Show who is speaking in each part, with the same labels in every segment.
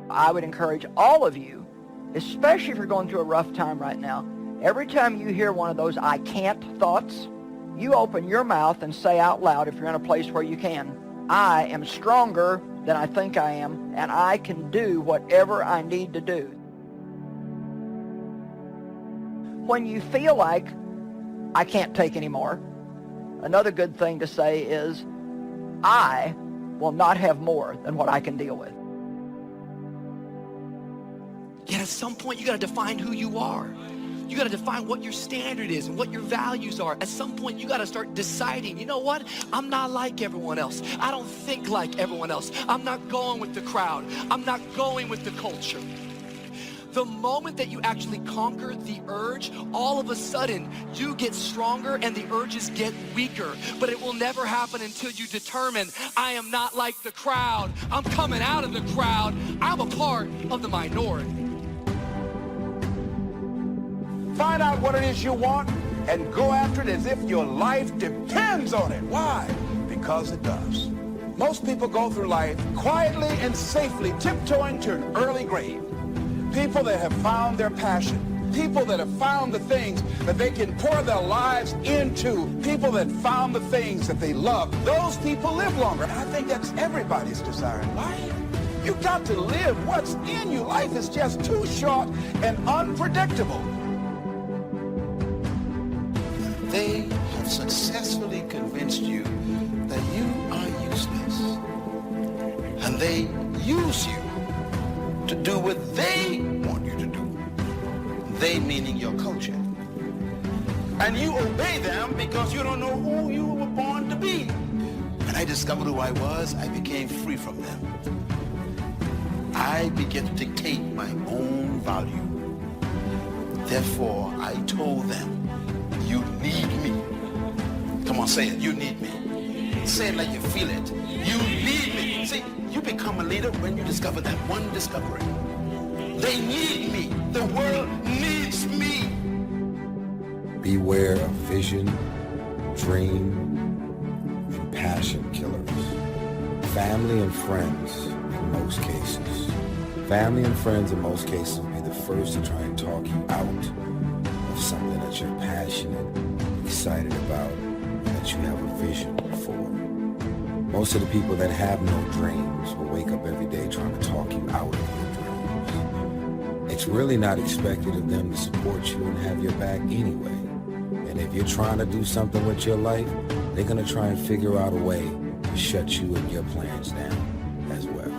Speaker 1: I would encourage all of you, especially if you're going through a rough time right now, every time you hear one of those I can't thoughts, you open your mouth and say out loud, if you're in a place where you can, I am stronger than I think I am, and I can do whatever I need to do. When you feel like I can't take anymore, another good thing to say is, I will not have more than what I can deal with.
Speaker 2: Yet at some point, you got to define who you are. You got to define what your standard is and what your values are. At some point, you got to start deciding, you know what? I'm not like everyone else. I don't think like everyone else. I'm not going with the crowd. I'm not going with the culture. The moment that you actually conquer the urge, all of a sudden, you get stronger and the urges get weaker. But it will never happen until you determine, I am not like the crowd. I'm coming out of the crowd. I'm a part of the minority.
Speaker 3: Find out what it is you want and go after it as if your life depends on it. Why? Because it does. Most people go through life quietly and safely, tiptoeing to an early grave. People that have found their passion. People that have found the things that they can pour their lives into. People that found the things that they love. Those people live longer. And I think that's everybody's desire in life. You've got to live what's in you. Life is just too short and unpredictable.
Speaker 4: They have successfully convinced you that you are useless. And they use you to do what they want you to do. They meaning your culture. And you obey them because you don't know who you were born to be. When I discovered who I was, I became free from them. I began to dictate my own value. Therefore, I told them, you need me. Come on, say it. You need me. Say it like you feel it. You need me. See, you become a leader when you discover that one discovery. They need me. The world needs me.
Speaker 5: Beware of vision, dream, and passion killers. Family and friends in most cases. Family and friends in most cases will be the first to try and talk you out of something that you're passionate, excited about, that you have a vision for. Most of the people that have no dreams will wake up every day trying to talk you out of your dreams. It's really not expected of them to support you and have your back anyway. And if you're trying to do something with your life, they're going to try and figure out a way to shut you and your plans down as well.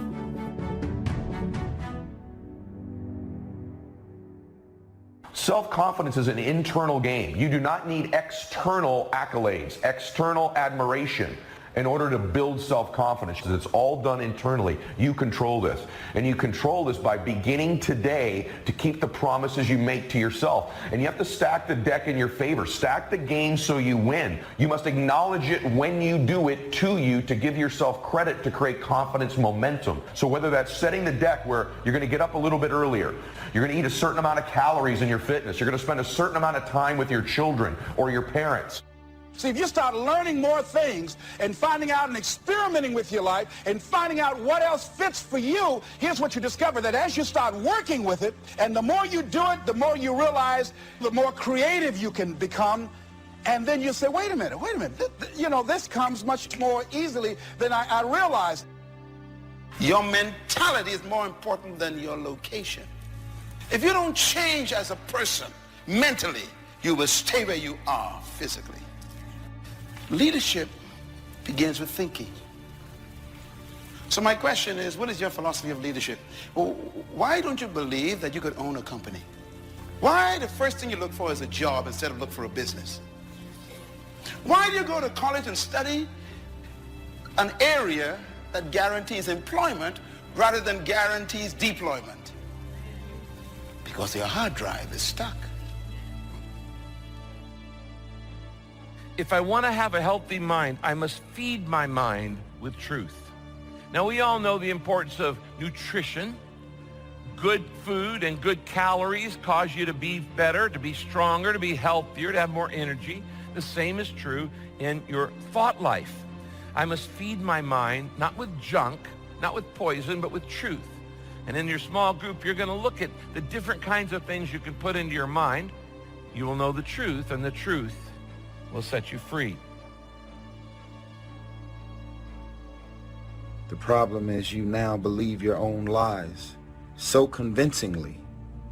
Speaker 6: Self-confidence is an internal game. You do not need external accolades, external admiration in order to build self-confidence. It's all done internally. You control this. And you control this by beginning today to keep the promises you make to yourself. And you have to stack the deck in your favor. Stack the game so you win. You must acknowledge it when you do it to you to give yourself credit to create confidence momentum. So whether that's setting the deck where you're going to get up a little bit earlier, you're going to eat a certain amount of calories in your fitness, you're going to spend a certain amount of time with your children or your parents.
Speaker 3: See, if you start learning more things and finding out and experimenting with your life and finding out what else fits for you, here's what you discover, that as you start working with it, and the more you do it, the more you realize, the more creative you can become. And then you say, wait a minute. You know, this comes much more easily than I realized.
Speaker 4: Your mentality is more important than your location. If you don't change as a person mentally, you will stay where you are physically. Leadership begins with thinking. So my question is, what is your philosophy of leadership? Well, why don't you believe that you could own a company? Why the first thing you look for is a job instead of look for a business? Why do you go to college and study an area that guarantees employment rather than guarantees deployment? Because your hard drive is stuck.
Speaker 7: If I want to have a healthy mind, I must feed my mind with truth. Now, we all know the importance of nutrition. Good food and good calories cause you to be better, to be stronger, to be healthier, to have more energy. The same is true in your thought life. I must feed my mind, not with junk, not with poison, but with truth. And in your small group, you're going to look at the different kinds of things you can put into your mind. You will know the truth, and the truth will set you free.
Speaker 5: The problem is you now believe your own lies so convincingly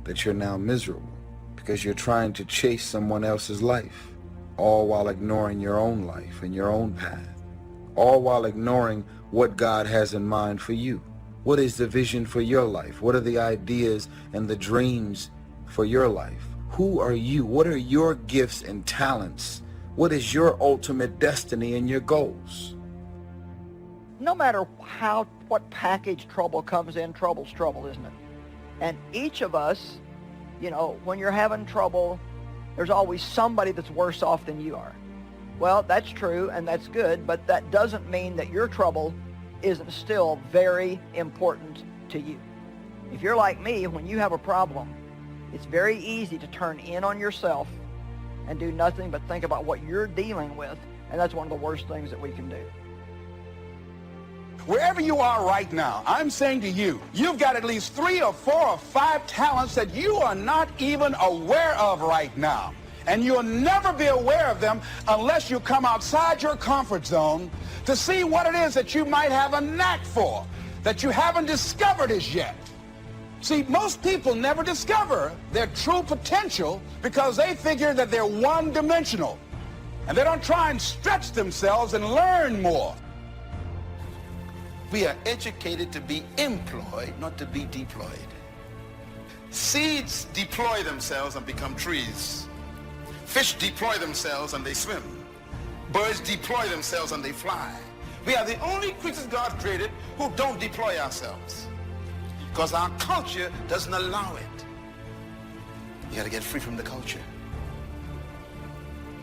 Speaker 5: that you're now miserable because you're trying to chase someone else's life, all while ignoring your own life and your own path, all while ignoring what God has in mind for you. What is the vision for your life? What are the ideas and the dreams for your life? Who are you? What are your gifts and talents? What is your ultimate destiny and your goals?
Speaker 1: No matter what package trouble comes in, trouble's trouble, isn't it? And each of us, you know, when you're having trouble, there's always somebody that's worse off than you are. Well, that's true and that's good, but that doesn't mean that your trouble isn't still very important to you. If you're like me, when you have a problem, it's very easy to turn in on yourself and do nothing but think about what you're dealing with, and that's one of the worst things that we can do.
Speaker 3: Wherever you are right now, I'm saying to you, you've got at least 3 or 4 or 5 talents that you are not even aware of right now. And you'll never be aware of them unless you come outside your comfort zone to see what it is that you might have a knack for, that you haven't discovered as yet. See, most people never discover their true potential because they figure that they're one-dimensional. And they don't try and stretch themselves and learn more.
Speaker 4: We are educated to be employed, not to be deployed. Seeds deploy themselves and become trees. Fish deploy themselves and they swim. Birds deploy themselves and they fly. We are the only creatures God created who don't deploy ourselves, because our culture doesn't allow it. You got to get free from the culture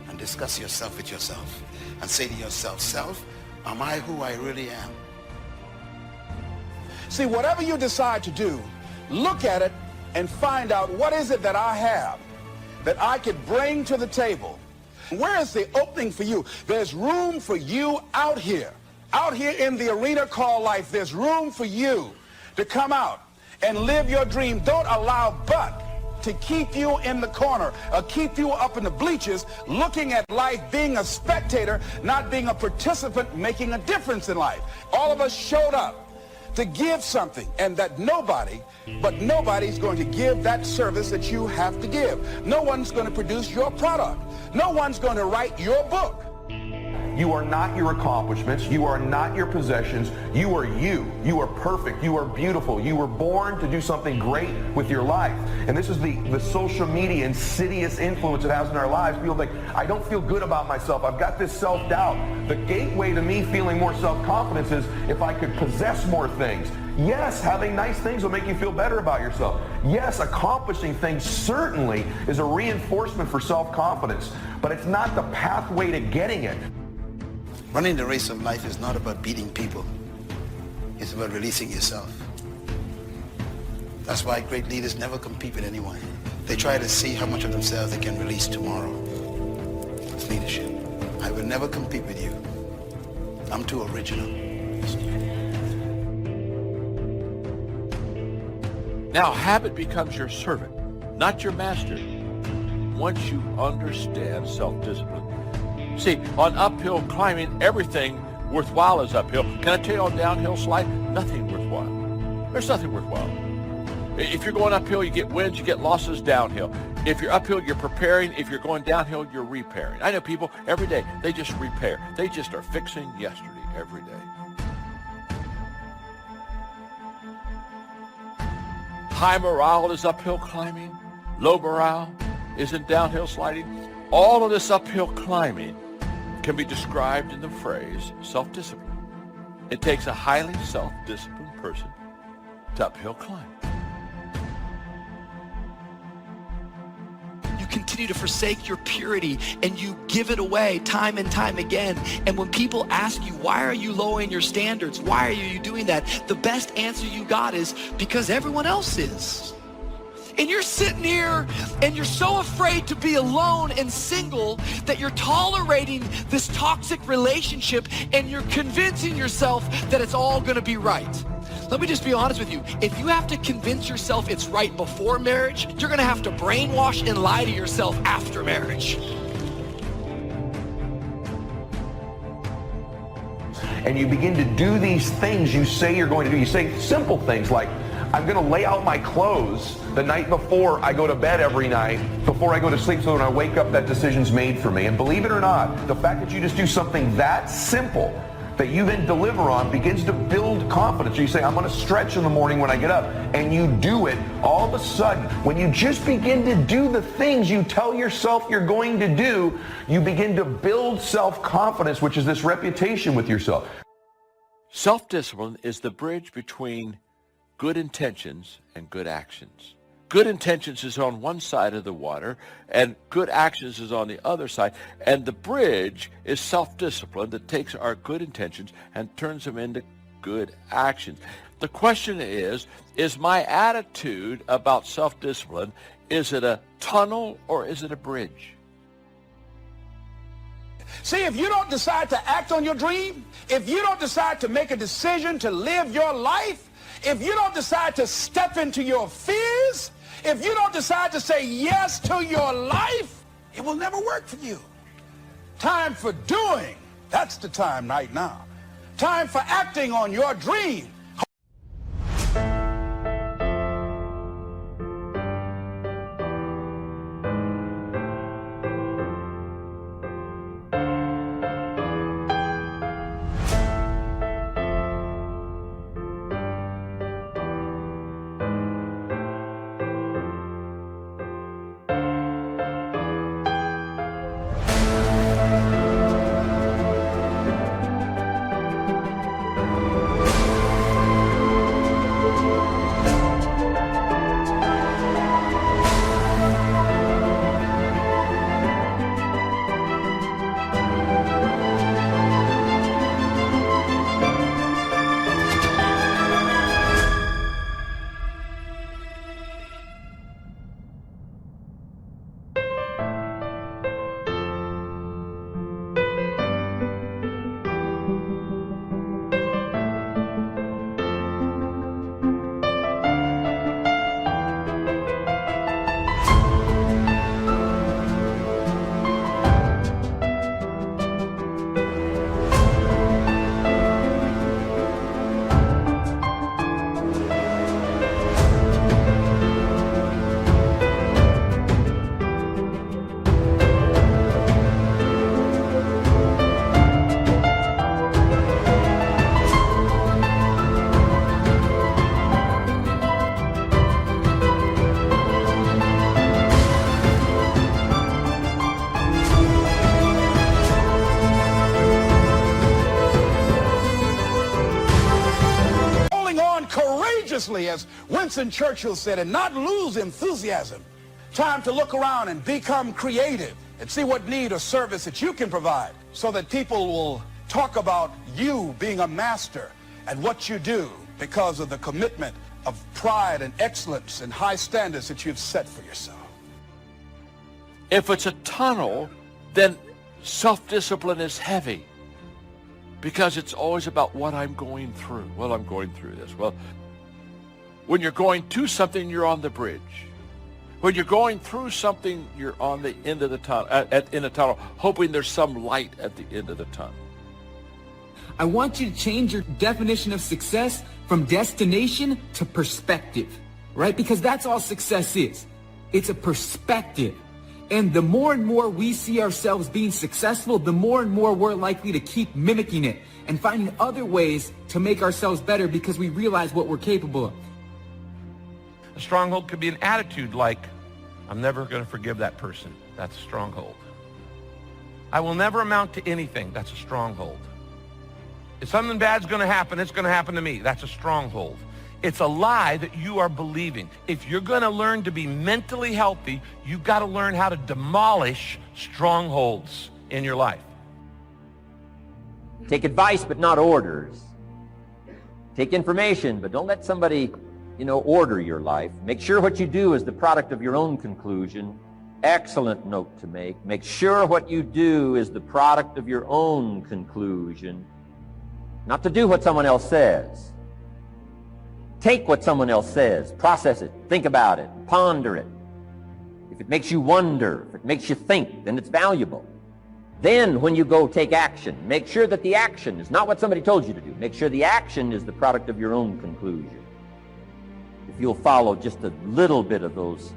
Speaker 4: and discuss yourself with yourself and say to yourself, self, am I who I really am?
Speaker 3: See, whatever you decide to do, look at it and find out what is it that I have that I could bring to the table. Where is the opening for you? There's room for you out here in the arena called life. There's room for you to come out and live your dream. Don't allow but to keep you in the corner or keep you up in the bleachers looking at life, being a spectator, not being a participant, making a difference in life. All of us showed up to give something, and that nobody's going to give that service that you have to give. No one's going to produce your product. No one's going to write your book.
Speaker 6: You are not your accomplishments. You are not your possessions. You are you. You are perfect. You are beautiful. You were born to do something great with your life. And this is the social media insidious influence it has in our lives. People think, I don't feel good about myself. I've got this self-doubt. The gateway to me feeling more self-confidence is if I could possess more things. Yes, having nice things will make you feel better about yourself. Yes, accomplishing things certainly is a reinforcement for self-confidence, but it's not the pathway to getting it.
Speaker 4: Running the race of life is not about beating people. It's about releasing yourself. That's why great leaders never compete with anyone. They try to see how much of themselves they can release tomorrow. It's leadership. I will never compete with you. I'm too original.
Speaker 8: Now, habit becomes your servant, not your master, once you understand self-discipline. See, on uphill climbing, everything worthwhile is uphill. Can I tell you on downhill slide? Nothing worthwhile. There's nothing worthwhile. If you're going uphill, you get wins, you get losses downhill. If you're uphill, you're preparing. If you're going downhill, you're repairing. I know people every day, they just repair. They just are fixing yesterday every day. High morale is uphill climbing. Low morale is in downhill sliding. All of this uphill climbing can be described in the phrase self-discipline. It takes a highly self-disciplined person to uphill climb.
Speaker 2: You continue to forsake your purity and you give it away time and time again. And when people ask you, why are you lowering your standards? Why are you doing that? The best answer you got is because everyone else is. And you're sitting here and you're so afraid to be alone and single that you're tolerating this toxic relationship and you're convincing yourself that it's all going to be right. Let Let me just be honest with you. If you have to convince yourself it's right before marriage, you're going to have to brainwash and lie to yourself after marriage.
Speaker 6: And you begin to do these things you say you're going to do. You say simple things like, I'm going to lay out my clothes the night before I go to bed every night, before I go to sleep, so when I wake up, that decision's made for me. And believe it or not, the fact that you just do something that simple that you then deliver on begins to build confidence. You say, I'm going to stretch in the morning when I get up, and you do it. All of a sudden, when you just begin to do the things you tell yourself you're going to do, you begin to build self-confidence, which is this reputation with yourself.
Speaker 8: Self-discipline is the bridge between good intentions and good actions. Good intentions is on one side of the water, and good actions is on the other side. And the bridge is self-discipline that takes our good intentions and turns them into good actions. The question is my attitude about self-discipline, is it a tunnel or is it a bridge?
Speaker 3: See, if you don't decide to act on your dream, if you don't decide to make a decision to live your life, if you don't decide to step into your fears, if you don't decide to say yes to your life, it will never work for you. Time for doing, that's the time right now. Time for acting on your dream. As Winston Churchill said, and not lose enthusiasm. Time to look around and become creative and see what need or service that you can provide so that people will talk about you being a master at what you do because of the commitment of pride and excellence and high standards that you've set for yourself.
Speaker 8: If it's a tunnel, then self-discipline is heavy because it's always about what I'm going through. Well, I'm going through this. Well, when you're going to something, you're on the bridge. When you're going through something, you're on the end of the tunnel, in a tunnel, hoping there's some light at the end of the tunnel.
Speaker 9: I want you to change your definition of success from destination to perspective, right? Because that's all success is. It's a perspective. And the more and more we see ourselves being successful, the more and more we're likely to keep mimicking it and finding other ways to make ourselves better because we realize what we're capable of.
Speaker 7: A stronghold could be an attitude like, I'm never going to forgive that person. That's a stronghold. I will never amount to anything. That's a stronghold. If something bad's going to happen, it's going to happen to me. That's a stronghold. It's a lie that you are believing. If you're going to learn to be mentally healthy, you've got to learn how to demolish strongholds in your life.
Speaker 10: Take advice, but not orders. Take information, but don't let somebody order your life. Make sure what you do is the product of your own conclusion. Excellent note to make. Make sure what you do is the product of your own conclusion. Not to do what someone else says. Take what someone else says, process it, think about it, ponder it. If it makes you wonder, if it makes you think, then it's valuable. Then when you go take action, make sure that the action is not what somebody told you to do. Make sure the action is the product of your own conclusion. If you'll follow just a little bit of those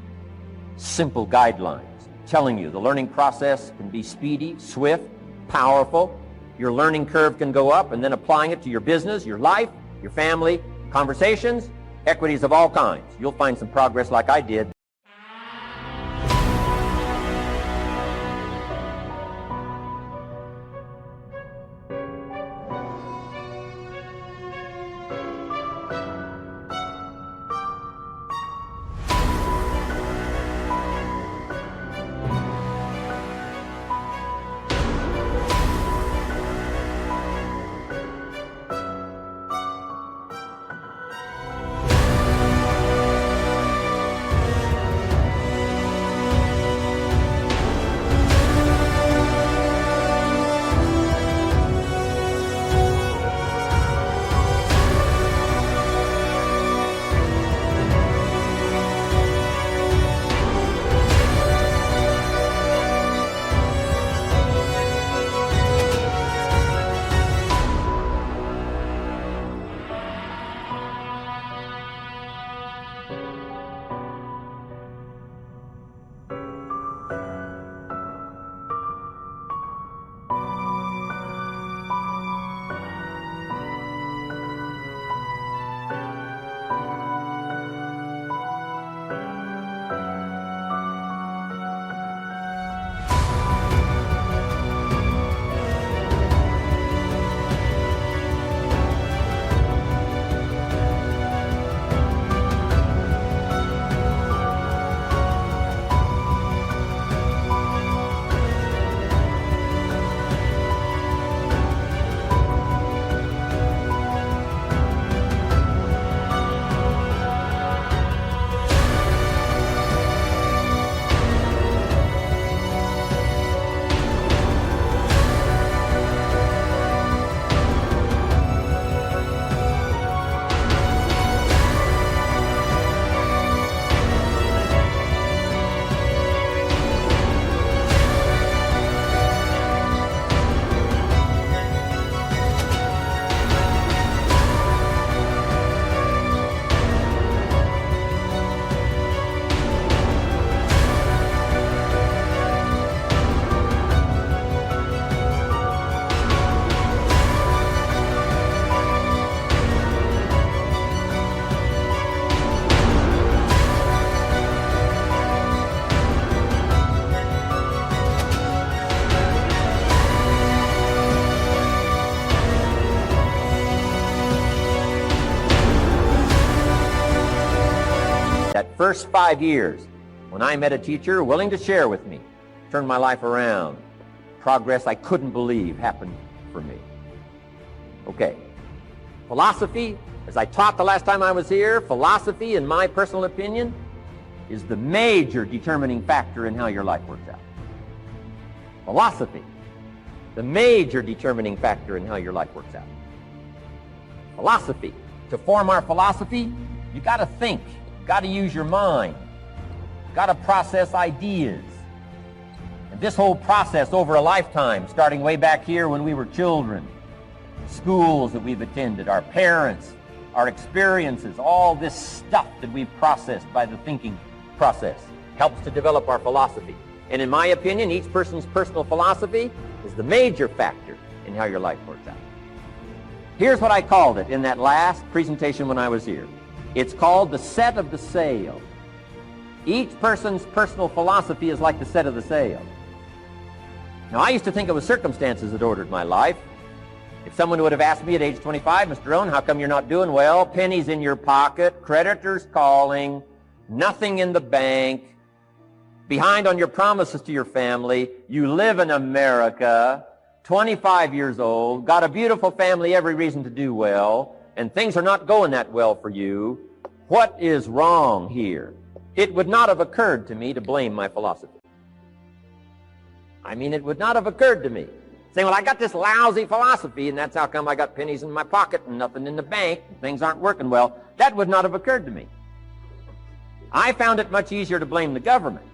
Speaker 10: simple guidelines, telling you the learning process can be speedy, swift, powerful. Your learning curve can go up, and then applying it to your business, your life, your family, conversations, equities of all kinds. You'll find some progress like I did. First 5 years, when I met a teacher willing to share with me, turned my life around. Progress I couldn't believe happened for me. Okay. Philosophy, as I taught the last time I was here, philosophy, in my personal opinion, is the major determining factor in how your life works out. Philosophy, the major determining factor in how your life works out. Philosophy. To form our philosophy, you got to think. Got to use your mind, got to process ideas. And this whole process over a lifetime, starting way back here when we were children, schools that we've attended, our parents, our experiences, all this stuff that we've processed by the thinking process helps to develop our philosophy. And in my opinion, each person's personal philosophy is the major factor in how your life works out. Here's what I called it in that last presentation when I was here. It's called the set of the sail. Each person's personal philosophy is like the set of the sail. Now, I used to think it was circumstances that ordered my life. If someone would have asked me at age 25, Mr. Rohn, how come you're not doing well? Pennies in your pocket, creditors calling, nothing in the bank, behind on your promises to your family, you live in America, 25 years old, got a beautiful family, every reason to do well, and things are not going that well for you. What is wrong here? It would not have occurred to me to blame my philosophy. I mean, it would not have occurred to me. Saying, well, I got this lousy philosophy, and that's how come I got pennies in my pocket and nothing in the bank, and things aren't working well. That would not have occurred to me. I found it much easier to blame the government.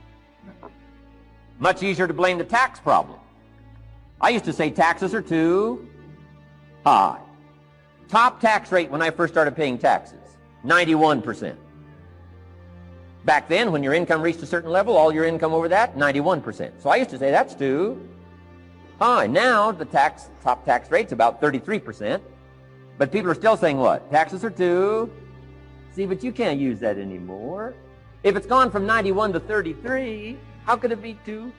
Speaker 10: Much easier to blame the tax problem. I used to say taxes are too high. Top tax rate when I first started paying taxes, 91%. Back then, when your income reached a certain level, all your income over that, 91%. So I used to say that's too high. Now the top tax rate's about 33%. But people are still saying what? Taxes are too. See, but you can't use that anymore. If it's gone from 91 to 33, how could it be too?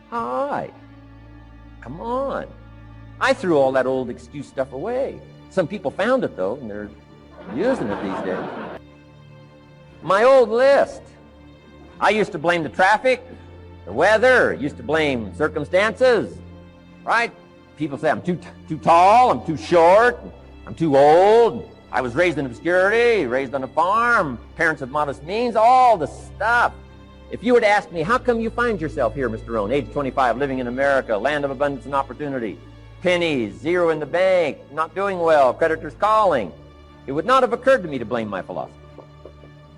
Speaker 10: Hi. Come on. I threw all that old excuse stuff away. Some people found it, though, and they're using it these days. My old list. I used to blame the traffic, the weather, used to blame circumstances, right? People say I'm too tall, I'm too short, I'm too old, I was raised in obscurity, raised on a farm, parents of modest means, all the stuff. If you were to ask me, how come you find yourself here, Mr. Rohn, age 25, living in America, land of abundance and opportunity, pennies, zero in the bank, not doing well, creditors calling, it would not have occurred to me to blame my philosophy.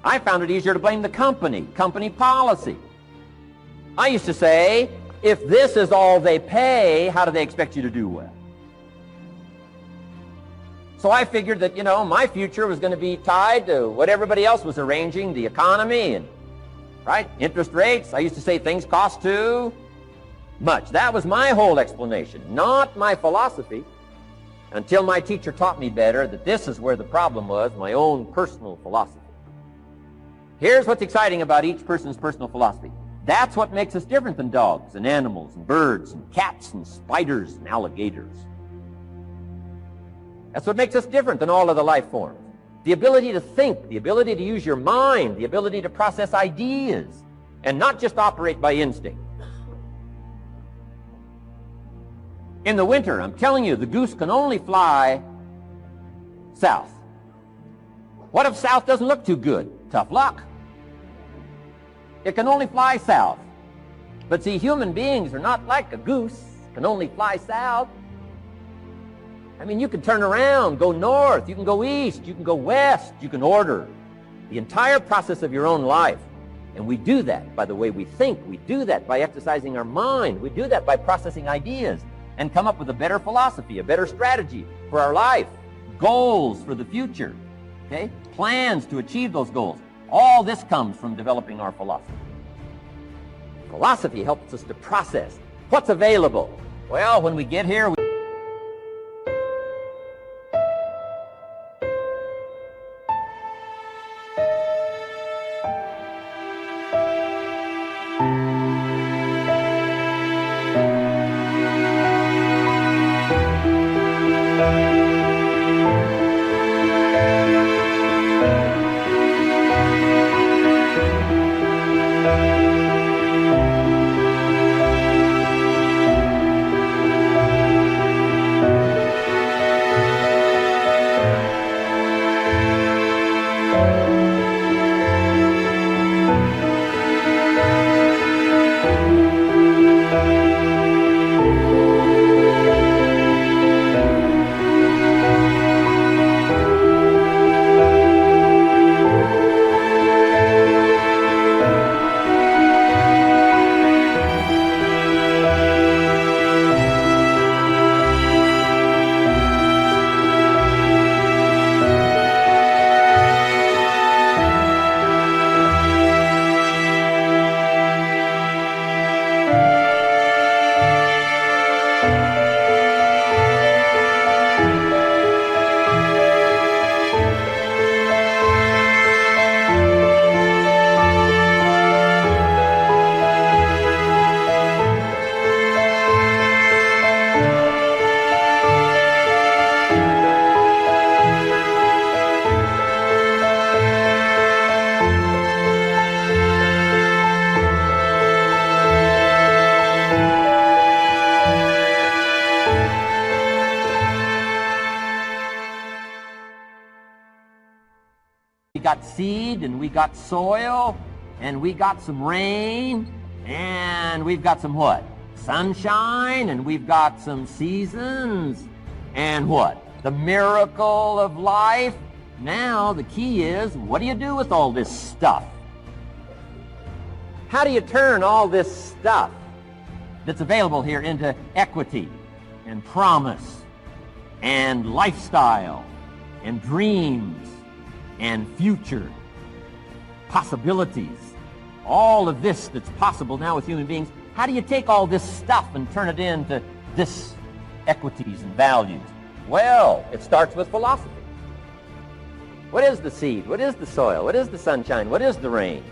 Speaker 10: I found it easier to blame the company policy. I used to say, if this is all they pay, how do they expect you to do well? So I figured that, my future was going to be tied to what everybody else was arranging, the economy and, right, interest rates. I used to say things cost too much. That was my whole explanation, not my philosophy, until my teacher taught me better that this is where the problem was, my own personal philosophy. Here's what's exciting about each person's personal philosophy. That's what makes us different than dogs and animals and birds and cats and spiders and alligators. That's what makes us different than all other life forms. The ability to think, the ability to use your mind, the ability to process ideas, and not just operate by instinct. In the winter, I'm telling you, the goose can only fly south. What if south doesn't look too good? Tough luck. It can only fly south. But see, human beings are not like a goose, can only fly south. I mean, you can turn around, go north, you can go east, you can go west, you can order the entire process of your own life. And we do that by the way we think. We do that by exercising our mind. We do that by processing ideas and come up with a better philosophy, a better strategy for our life, goals for the future, okay? Plans to achieve those goals. All this comes from developing our philosophy. Philosophy helps us to process what's available. Well, when we get here, got seed, and we got soil, and we got some rain, and we've got some what? Sunshine, and we've got some seasons, and what? The miracle of life. Now the key is, what do you do with all this stuff? How do you turn all this stuff that's available here into equity and promise and lifestyle and dreams and future possibilities? All of this that's possible now with human beings, how do you take all this stuff and turn it into this equities and values? Well, it starts with philosophy. What is the seed? What is the soil? What is the sunshine? What is the rain?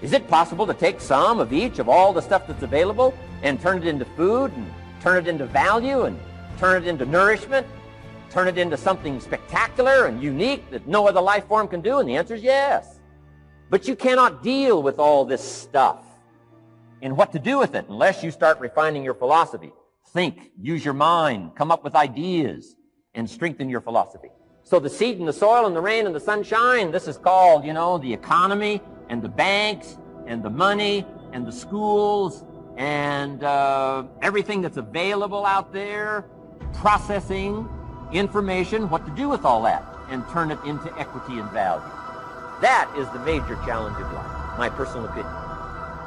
Speaker 10: Is it possible to take some of each of all the stuff that's available and turn it into food and turn it into value and turn it into nourishment, turn it into something spectacular and unique that no other life form can do? And the answer is yes. But you cannot deal with all this stuff and what to do with it unless you start refining your philosophy. Think, use your mind, come up with ideas, and strengthen your philosophy. So the seed and the soil and the rain and the sunshine, this is called, the economy and the banks and the money and the schools and everything that's available out there, processing information, what to do with all that, and turn it into equity and value. That is the major challenge of life, my personal opinion.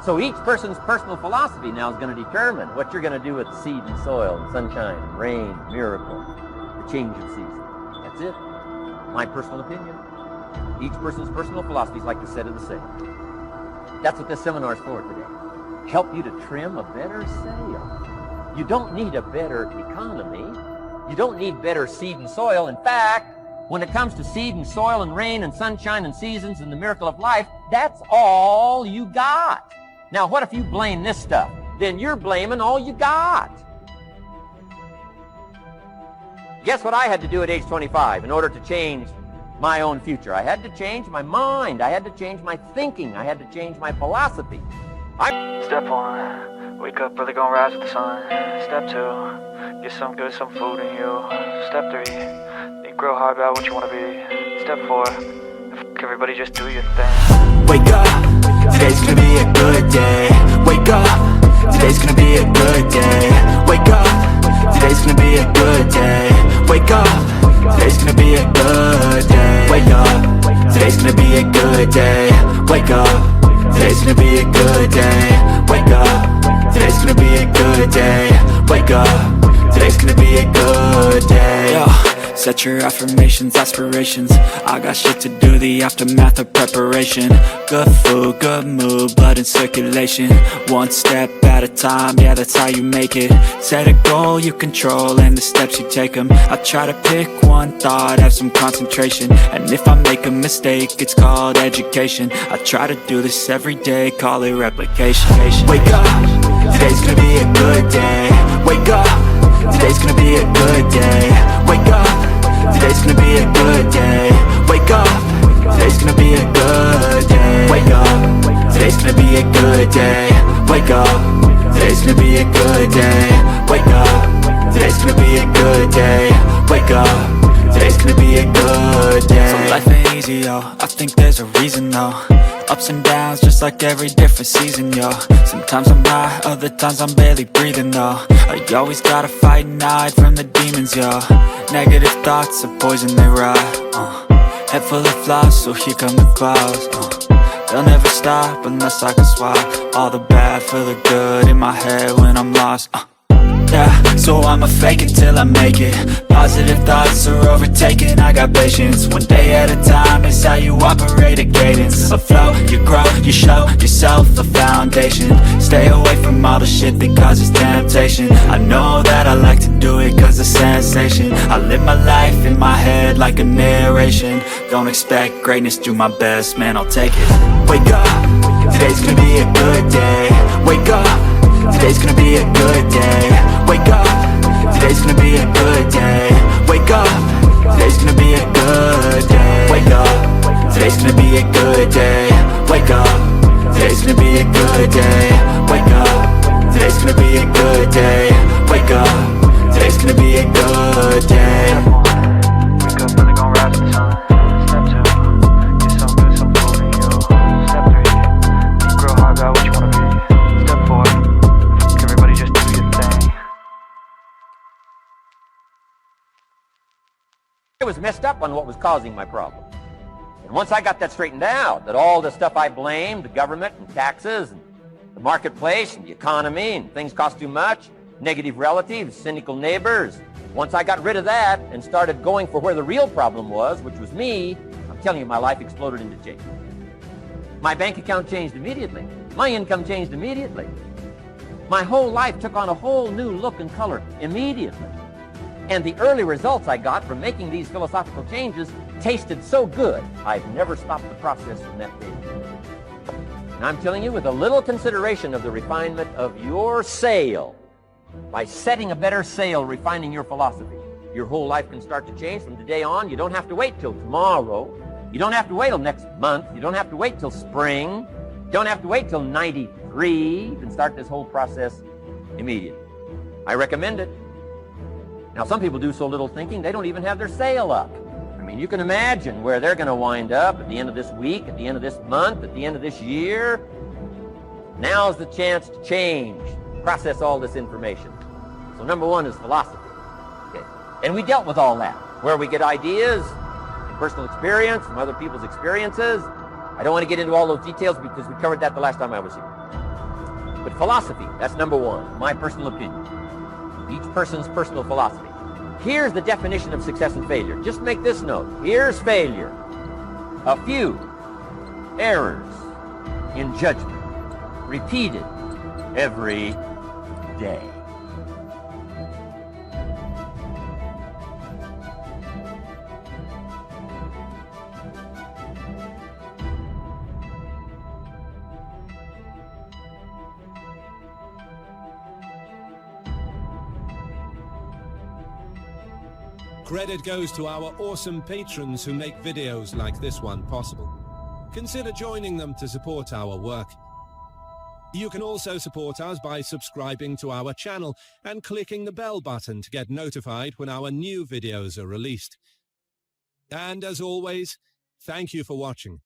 Speaker 10: So each person's personal philosophy now is going to determine what you're going to do with the seed and soil and sunshine and rain, miracle, the change of season. That's it. My personal opinion. Each person's personal philosophy is like the set of the sail. That's what this seminar is for today. Help you to trim a better sail. You don't need a better economy. You don't need better seed and soil. In fact, when it comes to seed and soil and rain and sunshine and seasons and the miracle of life, that's all you got. Now, what if you blame this stuff? Then you're blaming all you got. Guess what I had to do at age 25 in order to change my own future? I had to change my mind. I had to change my thinking. I had to change my philosophy.
Speaker 11: Step 1, wake up early, gonna rise with the sun. Step 2, get some food in you. Step 3, think real hard about what you wanna be. Step 4, everybody just do your thing.
Speaker 12: Wake up, today's gonna be a good day. Wake up, today's gonna be a good day. Wake up, today's gonna be a good day. Wake up, today's gonna be a good day. Wake up, today's gonna be a good day. Wake up, today's gonna be a good day. Wake up, today's gonna be a good day. Wake up, today's gonna be a good day. Yo, set your affirmations, aspirations. I got shit to do, the aftermath of preparation. Good food, good mood, blood in circulation. One step at a time, yeah, that's how you make it. Set a goal you control and the steps you take them. I try to pick one thought, have some concentration. And if I make a mistake, it's called education. I try to do this every day, call it replication. Wake up, today's gonna be a good day. Wake up, today's gonna be a good day. Wake up, today's gonna be a good day. Wake up, today's gonna be a good day. Wake up, today's gonna be a good day. Wake up, today's gonna be a good day. Wake up, today's gonna be a good day. Wake up, today's gonna be a good day. So life ain't easy, yo, I think there's a reason though. Ups and downs, just like every different season, yo. Sometimes I'm high, other times I'm barely breathing, though. I always gotta fight and hide from the demons, yo. Negative thoughts are poison, they rot. Head full of flies, so here come the clouds. They'll never stop unless I can swap all the bad for the good in my head when I'm lost. Yeah, so I'ma fake it till I make it. Positive thoughts are overtaken, I got patience. One day at a time is how you operate a cadence. A flow, you grow, you show yourself a foundation. Stay away from all the shit that causes temptation. I know that I like to do it cause it's sensation. I live my life in my head like a narration. Don't expect greatness, do my best, man, I'll take it. Wake up, today's gonna be a good day. Wake up, today's gonna be a good day. Wake up, today's gonna be a good day. Wake up, today's gonna be a good day. Wake up, today's gonna be a good day. Wake up, today's gonna be a good day. Wake up, today's gonna be a good day. Wake up, today's gonna be a good day.
Speaker 11: Step 1, wake up early, gonna rise with the sun. Step 2, get some
Speaker 10: I was messed up on what was causing my problem. And once I got that straightened out, that all the stuff I blamed, the government and taxes and the marketplace and the economy and things cost too much, negative relatives, cynical neighbors, once I got rid of that and started going for where the real problem was, which was me, I'm telling you, my life exploded into change. My bank account changed immediately. My income changed immediately. My whole life took on a whole new look and color immediately. And the early results I got from making these philosophical changes tasted so good, I've never stopped the process from that day. And I'm telling you, with a little consideration of the refinement of your sale, by setting a better sale, refining your philosophy, your whole life can start to change from today on. You don't have to wait till tomorrow. You don't have to wait till next month. You don't have to wait till spring. You don't have to wait till 93. You can start this whole process immediately. I recommend it. Now, some people do so little thinking, they don't even have their sale up. I mean, you can imagine where they're going to wind up at the end of this week, at the end of this month, at the end of this year. Now's the chance to change, process all this information. So number one is philosophy. Okay. And we dealt with all that, where we get ideas, from personal experience, from other people's experiences. I don't want to get into all those details because we covered that the last time I was here. But philosophy, that's number one, my personal opinion. Each person's personal philosophy. Here's the definition of success and failure. Just make this note. Here's failure. A few errors in judgment, repeated every day.
Speaker 13: Credit goes to our awesome patrons who make videos like this one possible. Consider joining them to support our work. You can also support us by subscribing to our channel and clicking the bell button to get notified when our new videos are released. And as always, thank you for watching.